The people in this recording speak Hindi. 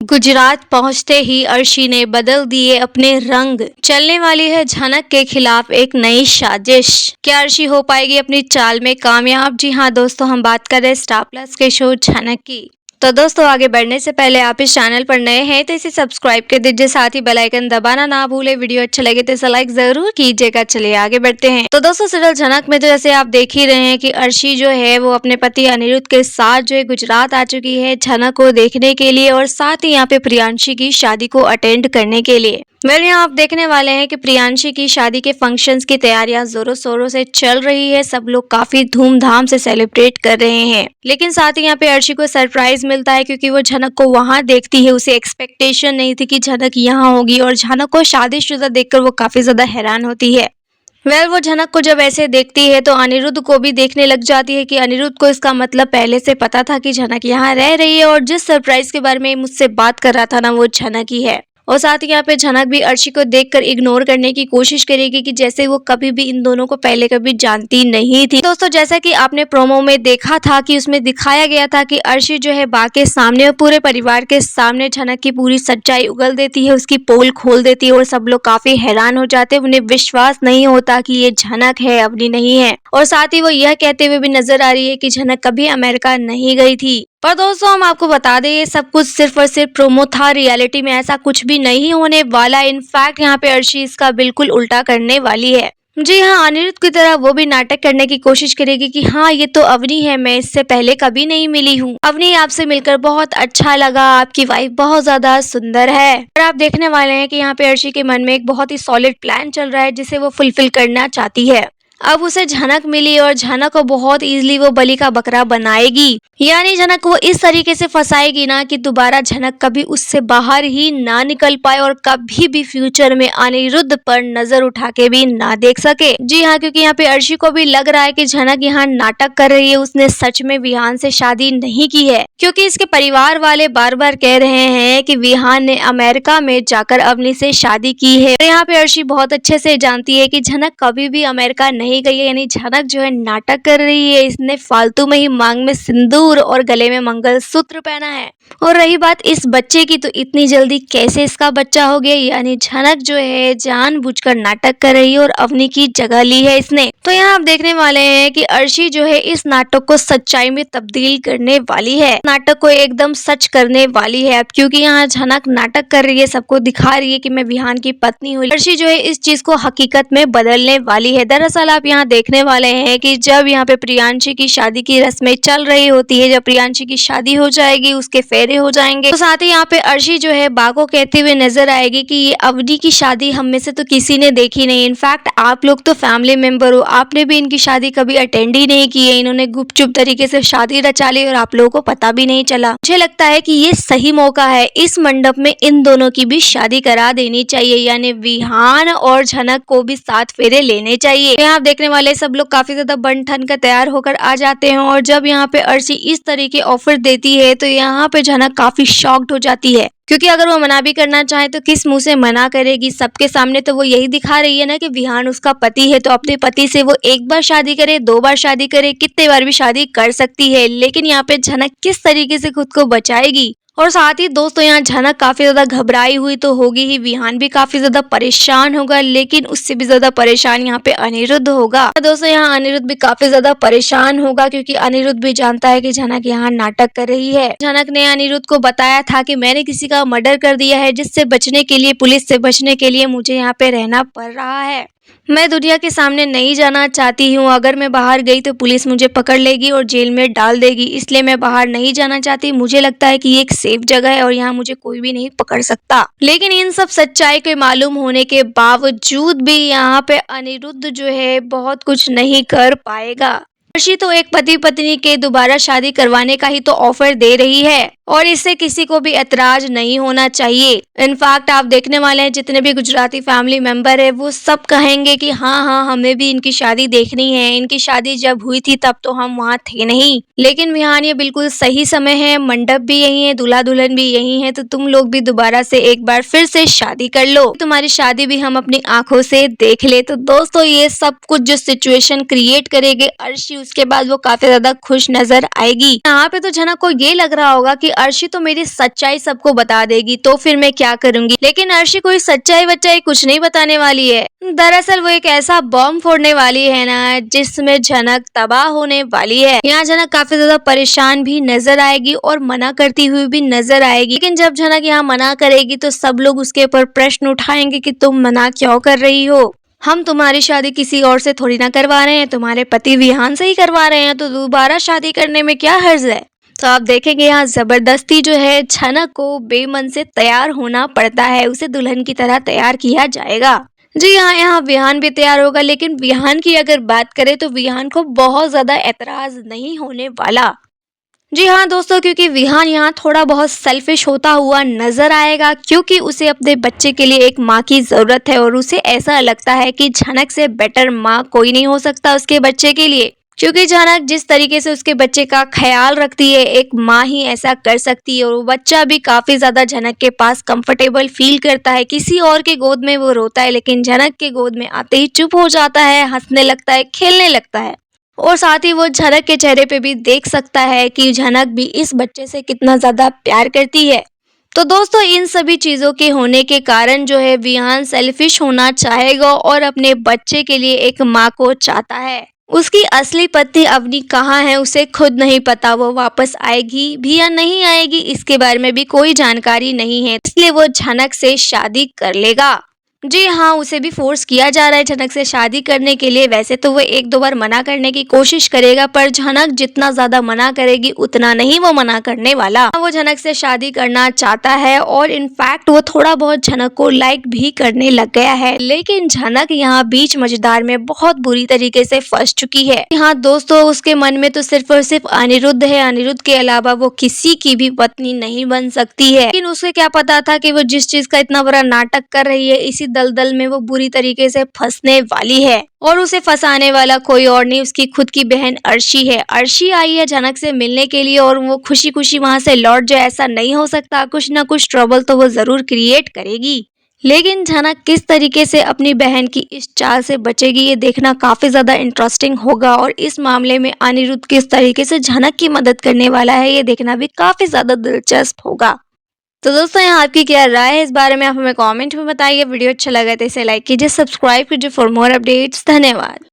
गुजरात पहुंचते ही अर्शी ने बदल दिए अपने रंग। चलने वाली है झनक के खिलाफ एक नई साजिश। क्या अर्शी हो पाएगी अपनी चाल में कामयाब? जी हाँ दोस्तों, हम बात कर रहे हैं स्टार प्लस के शो झनक की। तो दोस्तों, आगे बढ़ने से पहले आप इस चैनल पर नए हैं तो इसे सब्सक्राइब कर दीजिए, साथ ही बेल आइकन दबाना ना भूले। वीडियो अच्छा लगे तो इसे लाइक जरूर कीजिएगा। चलिए आगे बढ़ते हैं। तो दोस्तों, सीरियल झनक में तो जैसे आप देख ही रहे हैं कि अर्शी जो है वो अपने पति अनिरुद्ध के साथ जो है गुजरात आ चुकी है झनक को देखने के लिए, और साथ ही यहाँ पे प्रियांशी की शादी को अटेंड करने के लिए। यहाँ आप देखने वाले हैं कि प्रियांशी की शादी के फंक्शंस की तैयारियां जोरों शोरों से चल रही है। सब लोग काफी धूमधाम से सेलिब्रेट कर रहे हैं, लेकिन साथ ही यहाँ पे अर्शी को सरप्राइज मिलता है क्योंकि वो झनक को वहां देखती है। उसे एक्सपेक्टेशन नहीं थी कि झनक यहाँ होगी, और झनक को शादीशुदा देखकर वो काफी ज्यादा हैरान होती है। वो झनक को जब ऐसे देखती है तो अनिरुद्ध को भी देखने लग जाती है कि अनिरुद्ध को इसका मतलब पहले से पता था कि झनक यहाँ रह रही है, और जिस सरप्राइज के बारे में मुझसे बात कर रहा था ना, वो झनक ही है। और साथ ही यहाँ पे झनक भी अर्शी को देखकर इग्नोर करने की कोशिश करेगी कि जैसे वो कभी भी इन दोनों को पहले कभी जानती नहीं थी। दोस्तों, जैसा कि आपने प्रोमो में देखा था कि उसमें दिखाया गया था कि अर्शी जो है बा के सामने और पूरे परिवार के सामने झनक की पूरी सच्चाई उगल देती है, उसकी पोल खोल देती है, और सब लोग काफी हैरान हो जाते हैं। उन्हें विश्वास नहीं होता कि ये झनक है, अवनी नहीं है। और साथ ही वो यह कहते हुए भी नजर आ रही है कि झनक कभी अमेरिका नहीं गई थी। पर दोस्तों, हम आपको बता दें ये सब कुछ सिर्फ और सिर्फ प्रोमो था। रियलिटी में ऐसा कुछ भी नहीं होने वाला। इनफैक्ट यहाँ पे अर्शी इसका बिल्कुल उल्टा करने वाली है। जी हाँ, अनिरुद्ध की तरह वो भी नाटक करने की कोशिश करेगी कि हाँ ये तो अवनी है, मैं इससे पहले कभी नहीं मिली हूँ। अवनी, आपसे मिलकर बहुत अच्छा लगा, आपकी वाइफ बहुत ज्यादा सुंदर है। और आप देखने वाले हैं कि यहाँ पे अर्शी के मन में एक बहुत ही सॉलिड प्लान चल रहा है जिसे वो फुलफिल करना चाहती है। अब उसे झनक मिली और झनक को बहुत इजीली वो बलि का बकरा बनाएगी। यानी झनक को इस तरीके से फंसाएगी ना कि दोबारा झनक कभी उससे बाहर ही ना निकल पाए, और कभी भी फ्यूचर में अनिरुद्ध पर नजर उठा के भी ना देख सके। जी हाँ, क्योंकि यहाँ पे अर्शी को भी लग रहा है कि झनक यहाँ नाटक कर रही है, उसने सच में विहान से शादी नहीं की है। क्योंकि इसके परिवार वाले बार बार कह रहे हैं कि विहान ने अमेरिका में जाकर अवनी से शादी की है। यहाँ पे अर्शी बहुत अच्छे से जानती है कि झनक कभी भी अमेरिका नहीं गई है, यानी झनक जो है नाटक कर रही है। इसने फालतू में ही मांग में सिंदूर और गले में मंगलसूत्र पहना है। और रही बात इस बच्चे की, तो इतनी जल्दी कैसे इसका बच्चा हो गया? यानी झनक जो है जानबूझकर नाटक कर रही है और अवनी की जगह ली है इसने। तो यहाँ आप देखने वाले हैं कि अर्शी जो है इस नाटक को सच्चाई में तब्दील करने वाली है, नाटक को एकदम सच करने वाली है। अब क्योंकि यहाँ झनक नाटक कर रही है, सबको दिखा रही है कि मैं विहान की पत्नी हूँ, अर्शी जो है इस चीज को हकीकत में बदलने वाली है। दरअसल आप यहाँ देखने वाले हैं कि जब यहाँ पे प्रियांशी की शादी की रस्में चल रही होती है, जब प्रियांशी की शादी हो जाएगी, उसके फेरे हो जाएंगे, तो साथ ही यहाँ पे अर्शी जो है बा को कहते हुए नजर आएगी कि ये अवनी की शादी हम में से तो किसी ने देखी नहीं। इनफैक्ट आप लोग तो फैमिली मेंबर हो, आपने भी इनकी शादी कभी अटेंड ही नहीं की है। इन्होंने गुपचुप तरीके से शादी रचा ली और आप लोगों को पता भी नहीं चला। मुझे लगता है कि ये सही मौका है, इस मंडप में इन दोनों की भी शादी करा देनी चाहिए, यानी विहान और झनक को भी 7 फेरे लेने चाहिए। यहाँ देखने वाले सब लोग काफी ज्यादा बन ठन कर तैयार होकर आ जाते हैं, और जब यहाँ पे अर्शी इस तरीके ऑफर देती है तो यहाँ पे झनक काफी शॉक्ड हो जाती है। क्योंकि अगर वो मना भी करना चाहे तो किस मुंह से मना करेगी? सबके सामने तो वो यही दिखा रही है ना कि विहान उसका पति है, तो अपने पति से वो 1 बार शादी करे, 2 बार शादी करे, कितने बार भी शादी कर सकती है। लेकिन यहाँ पे झनक किस तरीके से खुद को बचाएगी? और साथ ही दोस्तों, यहाँ झनक काफी ज्यादा घबराई हुई तो होगी ही, विहान भी काफी ज्यादा परेशान होगा, लेकिन उससे भी ज्यादा परेशान यहाँ पे अनिरुद्ध होगा। दोस्तों, यहाँ अनिरुद्ध भी काफी ज्यादा परेशान होगा क्योंकि अनिरुद्ध भी जानता है कि झनक यहाँ नाटक कर रही है। झनक ने अनिरुद्ध को बताया था कि मैंने किसी का मर्डर कर दिया है, जिससे बचने के लिए, पुलिस से बचने के लिए मुझे यहाँ पे रहना पड़ रहा है। मैं दुनिया के सामने नहीं जाना चाहती हूँ, अगर मैं बाहर गई तो पुलिस मुझे पकड़ लेगी और जेल में डाल देगी, इसलिए मैं बाहर नहीं जाना चाहती। मुझे लगता है कि ये एक सेफ जगह है और यहाँ मुझे कोई भी नहीं पकड़ सकता। लेकिन इन सब सच्चाई के मालूम होने के बावजूद भी यहाँ पे अनिरुद्ध जो है बहुत कुछ नहीं कर पाएगा। अर्शी तो एक पति पत्नी के दोबारा शादी करवाने का ही तो ऑफर दे रही है, और इससे किसी को भी ऐतराज नहीं होना चाहिए। इनफैक्ट आप देखने वाले हैं जितने भी गुजराती फैमिली मेंबर है वो सब कहेंगे कि हाँ हाँ हमें भी इनकी शादी देखनी है, इनकी शादी जब हुई थी तब तो हम वहाँ थे नहीं। लेकिन विहान, ये बिल्कुल सही समय है, मंडप भी यही है, दूल्हा दुल्हन भी यही है, तो तुम लोग भी दोबारा से एक बार फिर से शादी कर लो, तुम्हारी शादी भी हम अपनी आंखों से देख ले। तो दोस्तों, ये सब कुछ जो सिचुएशन क्रिएट करेगी अर्शी, उसके बाद वो काफी ज्यादा खुश नजर आएगी। यहाँ पे तो झनक को ये लग रहा होगा कि अर्शी तो मेरी सच्चाई सबको बता देगी, तो फिर मैं क्या करूंगी। लेकिन अर्शी कोई सच्चाई वच्चाई कुछ नहीं बताने वाली है। दरअसल वो एक ऐसा बॉम्ब फोड़ने वाली है ना जिसमें झनक तबाह होने वाली है। यहाँ झनक काफी ज्यादा परेशान भी नजर आएगी और मना करती हुई भी नजर आएगी। लेकिन जब झनक यहाँ मना करेगी तो सब लोग उसके ऊपर प्रश्न उठाएंगे कि तुम मना क्यों कर रही हो, हम तुम्हारी शादी किसी और से थोड़ी ना करवा रहे हैं, तुम्हारे पति विहान से ही करवा रहे हैं, तो दोबारा शादी करने में क्या हर्ज है। तो आप देखेंगे यहाँ जबरदस्ती जो है झनक को बेमन से तैयार होना पड़ता है, उसे दुल्हन की तरह तैयार किया जाएगा। जी हाँ, यहाँ विहान भी तैयार होगा। लेकिन विहान की अगर बात करें तो विहान को बहुत ज्यादा एतराज नहीं होने वाला। जी हाँ दोस्तों, क्योंकि विहान यहाँ थोड़ा बहुत सेल्फिश होता हुआ नजर आएगा, क्योंकि उसे अपने बच्चे के लिए एक माँ की जरूरत है और उसे ऐसा लगता है कि झनक से बेटर माँ कोई नहीं हो सकता उसके बच्चे के लिए। क्योंकि झनक जिस तरीके से उसके बच्चे का ख्याल रखती है, एक माँ ही ऐसा कर सकती है। और वो बच्चा भी काफी ज्यादा झनक के पास कंफर्टेबल फील करता है। किसी और के गोद में वो रोता है, लेकिन झनक के गोद में आते ही चुप हो जाता है, हंसने लगता है, खेलने लगता है। और साथ ही वो झनक के चेहरे पे भी देख सकता है कि झनक भी इस बच्चे से कितना ज्यादा प्यार करती है। तो दोस्तों, इन सभी चीजों के होने के कारण जो है विहान सेल्फिश होना चाहेगा और अपने बच्चे के लिए एक माँ को चाहता है। उसकी असली पत्नी अवनी कहाँ है उसे खुद नहीं पता, वो वापस आएगी भी या नहीं आएगी इसके बारे में भी कोई जानकारी नहीं है, इसलिए वो झनक से शादी कर लेगा। जी हाँ, उसे भी फोर्स किया जा रहा है झनक से शादी करने के लिए। वैसे तो वो एक दो बार मना करने की कोशिश करेगा, पर झनक जितना ज्यादा मना करेगी उतना नहीं वो मना करने वाला। वो झनक से शादी करना चाहता है और इनफैक्ट वो थोड़ा बहुत झनक को लाइक भी करने लग गया है। लेकिन झनक यहाँ बीच मझधार में बहुत बुरी तरीके से फंस चुकी है। हाँ दोस्तों, उसके मन में तो सिर्फ और सिर्फ अनिरुद्ध है। अनिरुद्ध के अलावा वो किसी की भी पत्नी नहीं बन सकती है। लेकिन उसे क्या पता था कि वो जिस चीज का इतना बड़ा नाटक कर रही है, इसी दलदल में वो बुरी तरीके से फंसने वाली है। और उसे फंसाने वाला कोई और नहीं, उसकी खुद की बहन अर्शी है। अर्शी आई है झनक से मिलने के लिए और वो खुशी खुशी वहां से लौट जाए ऐसा नहीं हो सकता। कुछ ना कुछ ट्रबल तो वो जरूर क्रिएट करेगी। लेकिन झनक किस तरीके से अपनी बहन की इस चाल से बचेगी, ये देखना काफी ज्यादा इंटरेस्टिंग होगा। और इस मामले में अनिरुद्ध किस तरीके से झनक की मदद करने वाला है, ये देखना भी काफी ज्यादा दिलचस्प होगा। तो दोस्तों, यहाँ आपकी क्या राय है इस बारे में, आप हमें कमेंट में बताइए। वीडियो अच्छा लगा तो इसे लाइक कीजिए, सब्सक्राइब कीजिए फॉर मोर अपडेट्स। धन्यवाद।